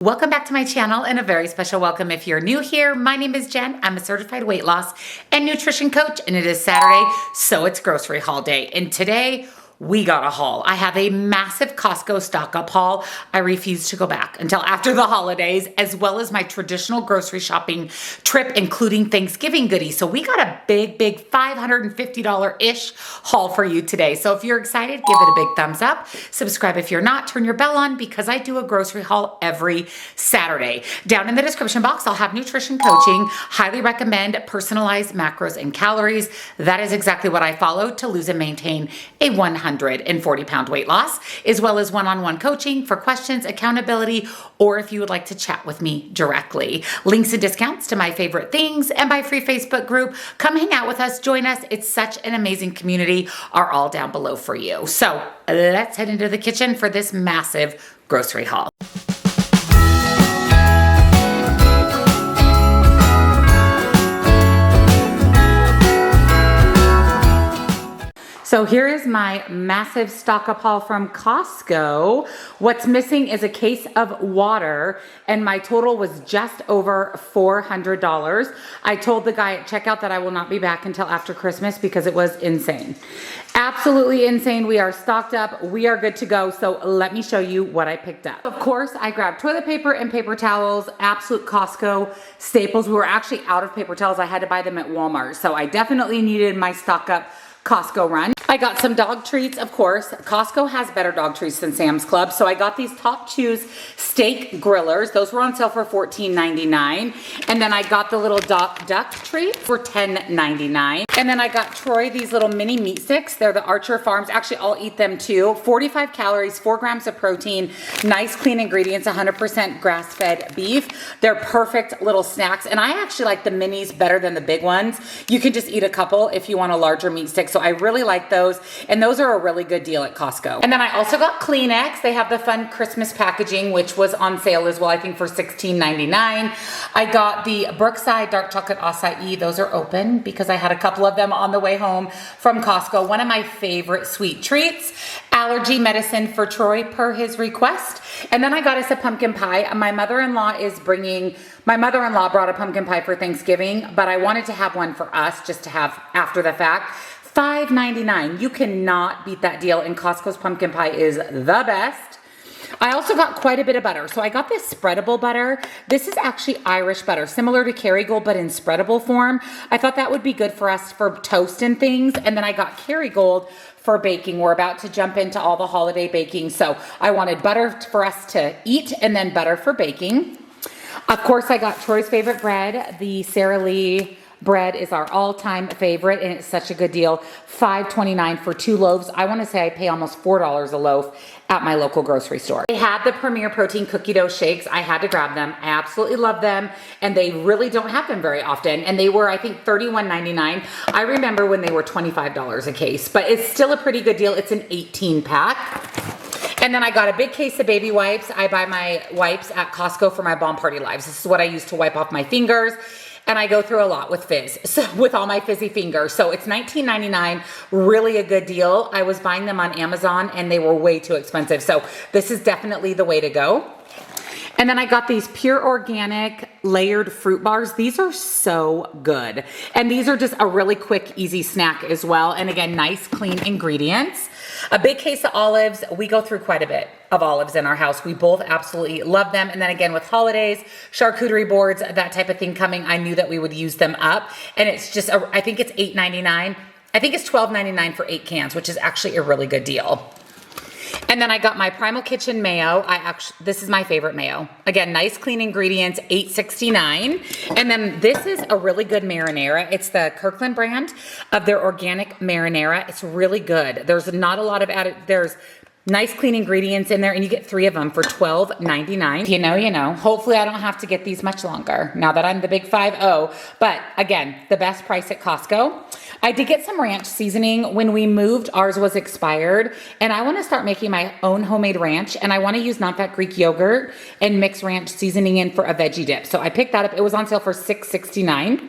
Welcome back to my channel and a very special welcome if you're new here. My name is Jen. I'm a certified weight loss and nutrition coach, and it is Saturday, so it's grocery haul day. And today we got a haul. I have a massive Costco stock up haul. I refuse to go back until after the holidays, as well as my traditional grocery shopping trip, including Thanksgiving goodies. So we got a big $550-ish haul for you today. So if you're excited, give it a big thumbs up. Subscribe if you're not, turn your bell on because I do a grocery haul every Saturday. Down in the description box, I'll have nutrition coaching. Highly recommend personalized macros and calories. That is exactly what I follow to lose and maintain a 140-pound weight loss, as well as one-on-one coaching for questions, accountability, or if you would like to chat with me directly. Links and discounts to my favorite things and my free Facebook group. Come hang out with us, join us. It's such an amazing community, are all down below for you. So let's head into the kitchen for this massive grocery haul. So here is my massive stock up haul from Costco. What's missing is a case of water, and my total was just over $400. I told the guy at checkout that I will not be back until after Christmas because it was insane. Absolutely insane. We are stocked up. We are good to go. So let me show you what I picked up. Of course, I grabbed toilet paper and paper towels, absolute Costco staples. We were actually out of paper towels. I had to buy them at Walmart. So I definitely needed my stock up Costco run. I got some dog treats, of course. Costco has better dog treats than Sam's Club. So I got these Top Chews steak grillers. Those were on sale for $14.99. And then I got the little duck treats for $10.99. And then I got Troy these little mini meat sticks. They're the Archer Farms. Actually, I'll eat them too. 45 calories, 4 grams of protein, nice clean ingredients, 100% grass-fed beef. They're perfect little snacks. And I actually like the minis better than the big ones. You can just eat a couple if you want a larger meat stick. So I really like those, and those are a really good deal at Costco. And then I also got Kleenex. They have the fun Christmas packaging, which was on sale as well, I think for $16.99. I got the Brookside dark chocolate acai. Those are open because I had a couple of them on the way home from Costco. One of my favorite sweet treats. Allergy medicine for Troy per his request. And then I got us a pumpkin pie. My mother-in-law brought a pumpkin pie for Thanksgiving, but I wanted to have one for us just to have after the fact. $5.99. You cannot beat that deal, and Costco's pumpkin pie is the best. I also got quite a bit of butter. So I got this spreadable butter. This is actually Irish butter, similar to Kerrygold, but in spreadable form. I thought that would be good for us for toast and things. And then I got Kerrygold for baking. We're about to jump into all the holiday baking. So I wanted butter for us to eat and then butter for baking. Of course, I got Troy's favorite bread. The Sara Lee bread is our all-time favorite, and it's such a good deal. $5.29 for 2 loaves. I want to say I pay almost $4 a loaf at my local grocery store. They had the Premier Protein cookie dough shakes. I had to grab them. I absolutely love them, and they really don't have them very often. And they were, I think, $31.99. I remember when they were $25 a case, but it's still a pretty good deal. It's an 18-pack. And then I got a big case of baby wipes. I buy my wipes at Costco for my Bomb Party Lives. This is what I use to wipe off my fingers. And I go through a lot with fizz, so with all my fizzy fingers. So it's $19.99, really a good deal. I was buying them on Amazon and they were way too expensive. So this is definitely the way to go. And then I got these pure organic layered fruit bars. These are so good. And these are just a really quick, easy snack as well. And again, nice, clean ingredients. A big case of olives. We go through quite a bit of olives in our house. We both absolutely love them. And then again, with holidays, charcuterie boards, that type of thing coming, I knew that we would use them up. And it's just, I think it's $8.99. I think it's $12.99 for 8 cans, which is actually a really good deal. And then I got my Primal Kitchen mayo. This is my favorite mayo. Again, nice clean ingredients, $8.69. And then this is a really good marinara. It's the Kirkland brand of their organic marinara. It's really good. There's not a lot of there's nice clean ingredients in there, and you get 3 of them for $12.99. You know. Hopefully I don't have to get these much longer now that I'm the big 5-0. But again, the best price at Costco. I did get some ranch seasoning. When we moved, ours was expired, and I want to start making my own homemade ranch, and I want to use non-fat Greek yogurt and mix ranch seasoning in for a veggie dip. So I picked that up. It was on sale for $6.69.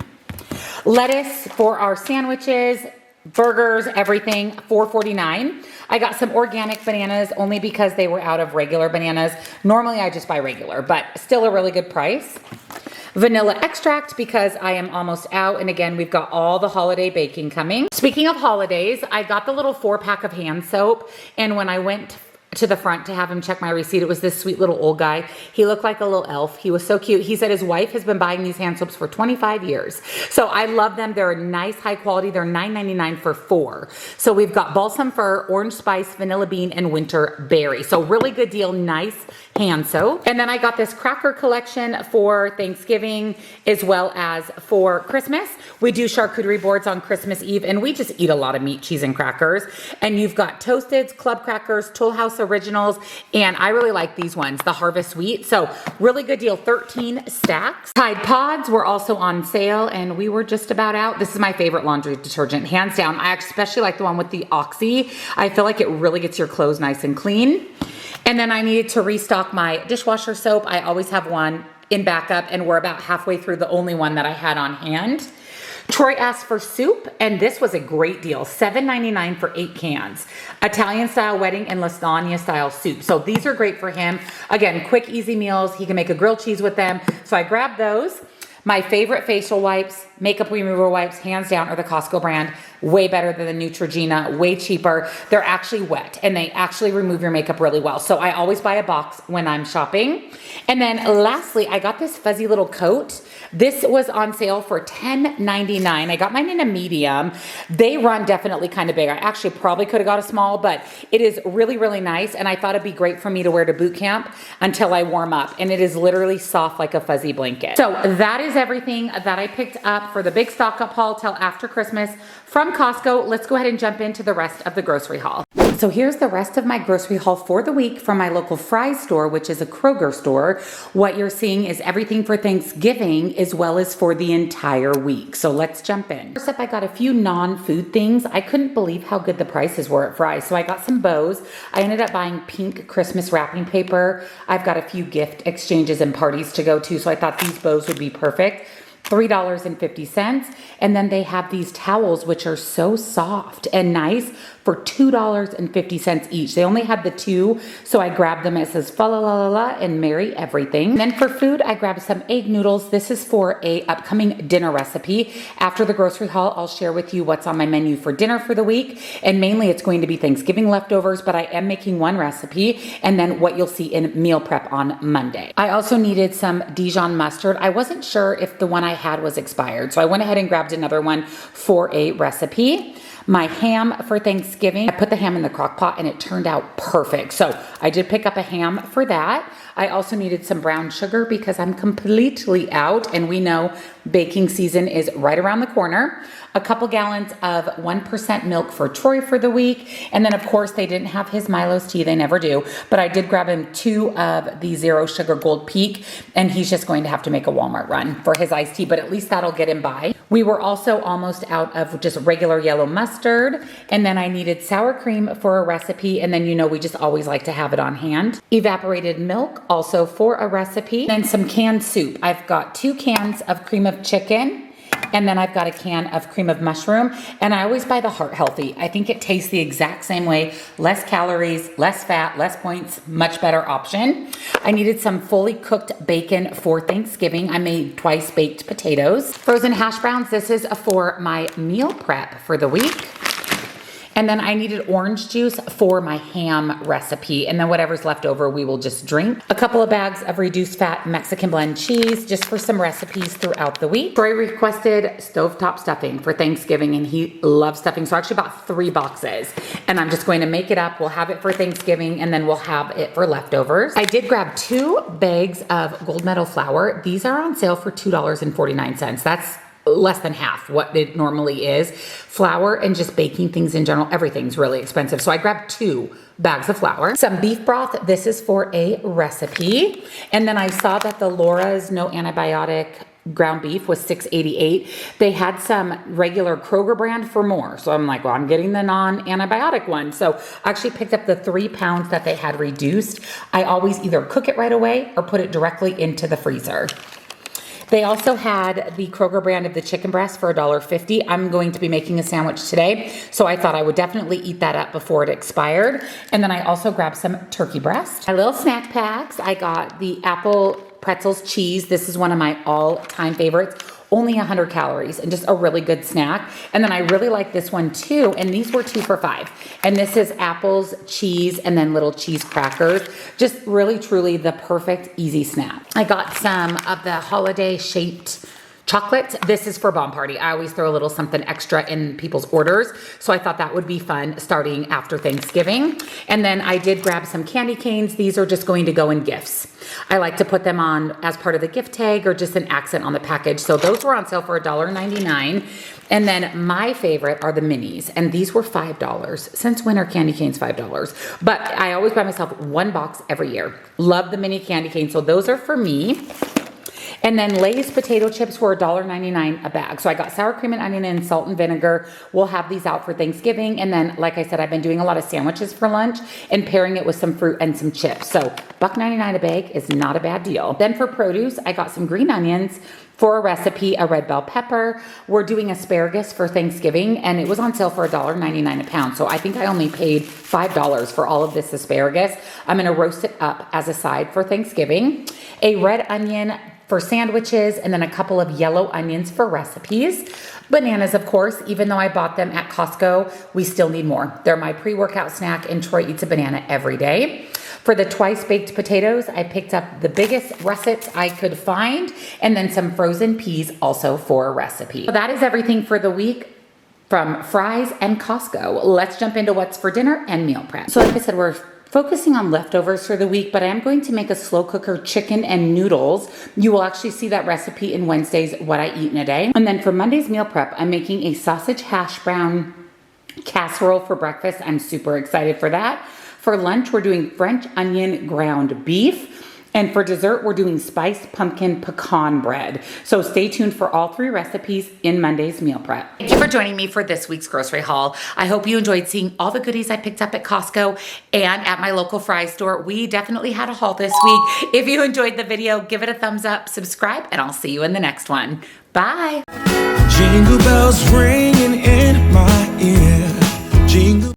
Lettuce for our sandwiches, burgers, everything, $4.49. I got some organic bananas only because they were out of regular bananas. Normally I just buy regular, but still a really good price. Vanilla extract because I am almost out. And again, we've got all the holiday baking coming. Speaking of holidays, I got the little 4-pack of hand soap. And when I went to the front to have him check my receipt, it was this sweet little old guy. He looked like a little elf. He was so cute. He said his wife has been buying these hand soaps for 25 years. So I love them. They're nice, high quality. They're $9.99 for 4. So we've got balsam fir, orange spice, vanilla bean, and winter berry. So really good deal. Nice hand soap. And then I got this cracker collection for Thanksgiving as well as for Christmas. We do charcuterie boards on Christmas Eve, and we just eat a lot of meat, cheese, and crackers. And you've got Toasteds, Club Crackers, Toll House Originals, and I really like these ones, the Harvest Wheat. So really good deal, 13 stacks. Tide Pods were also on sale, and we were just about out. This is my favorite laundry detergent, hands down. I especially like the one with the Oxy. I feel like it really gets your clothes nice and clean. And then I needed to restock my dishwasher soap. I always have one in backup, and we're about halfway through the only one that I had on hand. Troy asked for soup, and this was a great deal, $7.99 for 8 cans. Italian style wedding and lasagna style soup. So these are great for him. Again, quick, easy meals. He can make a grilled cheese with them. So I grabbed those. My favorite facial wipes, makeup remover wipes, hands down, are the Costco brand. Way better than the Neutrogena, way cheaper. They're actually wet, and they actually remove your makeup really well. So I always buy a box when I'm shopping. And then lastly, I got this fuzzy little coat. This was on sale for $10.99. I got mine in a medium. They run definitely kind of big. I actually probably could have got a small, but it is really, really nice. And I thought it'd be great for me to wear to boot camp until I warm up. And it is literally soft like a fuzzy blanket. So that is everything that I picked up for the big stock up haul till after Christmas from Costco. Let's go ahead and jump into the rest of the grocery haul. So here's the rest of my grocery haul for the week from my local Fry's store, which is a Kroger store. What you're seeing is everything for Thanksgiving as well as for the entire week. So let's jump in. First up, I got a few non-food things. I couldn't believe how good the prices were at Fry's. So I got some bows. I ended up buying pink Christmas wrapping paper. I've got a few gift exchanges and parties to go to, so I thought these bows would be perfect. $3.50. And then they have these towels, which are so soft and nice, for $2.50 each. They only had the 2, so I grabbed them. It says fa la la la la and merry everything. And then for food, I grabbed some egg noodles. This is for a upcoming dinner recipe. After the grocery haul, I'll share with you what's on my menu for dinner for the week. And mainly it's going to be Thanksgiving leftovers, but I am making one recipe, and then what you'll see in meal prep on Monday. I also needed some Dijon mustard. I wasn't sure if the one I had was expired, so I went ahead and grabbed another one for a recipe. My ham for Thanksgiving, I put the ham in the crock pot and it turned out perfect. So I did pick up a ham for that. I also needed some brown sugar because I'm completely out, and we know baking season is right around the corner. A couple gallons of 1% milk for Troy for the week. And then of course they didn't have his Milo's tea, they never do, but I did grab him 2 of the Zero Sugar Gold Peak, and he's just going to have to make a Walmart run for his iced tea, but at least that'll get him by. We were also almost out of just regular yellow mustard, and then I needed sour cream for a recipe, and then you know we just always like to have it on hand. Evaporated milk also for a recipe. Then some canned soup. I've got 2 cans of cream of chicken, and then I've got a can of cream of mushroom, and I always buy the Heart Healthy. I think it tastes the exact same way. Less calories, less fat, less points, much better option. I needed some fully cooked bacon for Thanksgiving. I made twice baked potatoes. Frozen hash browns. This is for my meal prep for the week. And then I needed orange juice for my ham recipe. And then whatever's left over, we will just drink. A couple of bags of reduced fat Mexican blend cheese, just for some recipes throughout the week. Troy requested stovetop stuffing for Thanksgiving, and he loves stuffing. So I actually bought 3 boxes, and I'm just going to make it up. We'll have it for Thanksgiving, and then we'll have it for leftovers. I did grab 2 bags of gold medal flour. These are on sale for $2.49. That's less than half what it normally is. Flour and just baking things in general, everything's really expensive. So I grabbed 2 bags of flour. Some beef broth. This is for a recipe. And then I saw that the Laura's no antibiotic ground beef was $6.88. They had some regular Kroger brand for more. So I'm like, well, I'm getting the non-antibiotic one. So I actually picked up the 3 pounds that they had reduced. I always either cook it right away or put it directly into the freezer. They also had the Kroger brand of the chicken breast for $1.50. I'm going to be making a sandwich today, so I thought I would definitely eat that up before it expired. And then I also grabbed some turkey breast. My little snack packs, I got the apple pretzels cheese. This is one of my all-time favorites. Only 100 calories and just a really good snack. And then I really like this one too, and these were 2 for $5. And this is apples, cheese, and then little cheese crackers. Just really, truly the perfect easy snack. I got some of the holiday shaped chocolates. This is for Bomb Party. I always throw a little something extra in people's orders, so I thought that would be fun starting after Thanksgiving. And then I did grab some candy canes. These are just going to go in gifts. I like to put them on as part of the gift tag or just an accent on the package. So those were on sale for $1.99. And then my favorite are the minis, and these were $5. Since when are candy canes $5? But I always buy myself one box every year. Love the mini candy canes, so those are for me. And then Lay's potato chips were $1.99 a bag. So I got sour cream and onion and salt and vinegar. We'll have these out for Thanksgiving. And then, like I said, I've been doing a lot of sandwiches for lunch and pairing it with some fruit and some chips. So $1.99 a bag is not a bad deal. Then for produce, I got some green onions for a recipe, a red bell pepper. We're doing asparagus for Thanksgiving, and it was on sale for $1.99 a pound. So I think I only paid $5 for all of this asparagus. I'm gonna roast it up as a side for Thanksgiving. A red onion for sandwiches, and then a couple of yellow onions for recipes. Bananas, of course, even though I bought them at Costco, we still need more. They're my pre-workout snack, and Troy eats a banana every day. For the twice baked potatoes, I picked up the biggest russets I could find, and then some frozen peas also for a recipe. So that is everything for the week from Fry's and Costco. Let's jump into what's for dinner and meal prep. So like I said, we're focusing on leftovers for the week, but I am going to make a slow cooker chicken and noodles. You will actually see that recipe in Wednesday's What I Eat in a Day. And then for Monday's meal prep, I'm making a sausage hash brown casserole for breakfast. I'm super excited for that. For lunch, we're doing French onion ground beef. And for dessert, we're doing spiced pumpkin pecan bread. So stay tuned for all 3 recipes in Monday's meal prep. Thank you for joining me for this week's grocery haul. I hope you enjoyed seeing all the goodies I picked up at Costco and at my local Fry's store. We definitely had a haul this week. If you enjoyed the video, give it a thumbs up, subscribe, and I'll see you in the next one. Bye. Jingle bells ringing in my ear.